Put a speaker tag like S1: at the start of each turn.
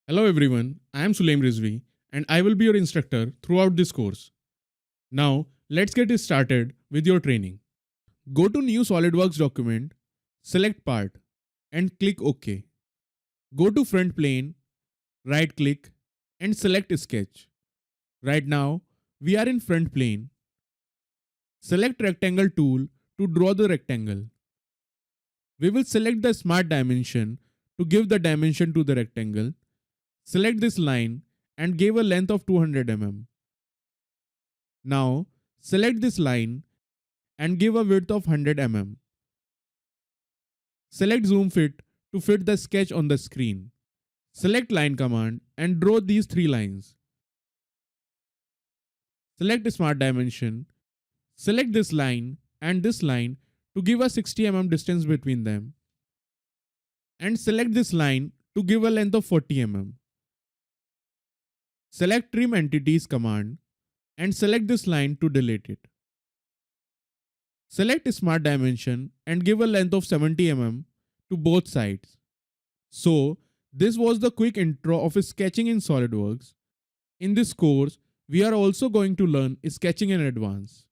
S1: Hello everyone, I am Sulaim Rizvi and I will be your instructor throughout this course. Now, let's get started with your training. Go to New SolidWorks document, select Part and click OK. Go to Front Plane, right click and select Sketch. Right now, we are in Front Plane. Select Rectangle tool to draw the rectangle. We will select the Smart Dimension to give the dimension to the rectangle. Select this line and give a length of 200 mm. Now, select this line and give a width of 100 mm. Select Zoom Fit to fit the sketch on the screen. Select Line command and draw these three lines. Select Smart Dimension. Select this line and this line to give a 60 mm distance between them. And select this line to give a length of 40 mm. Select Trim Entities command and select this line to delete it. Select Smart Dimension and give a length of 70 mm to both sides. So, this was the quick intro of sketching in SolidWorks. In this course, we are also going to learn sketching in advance.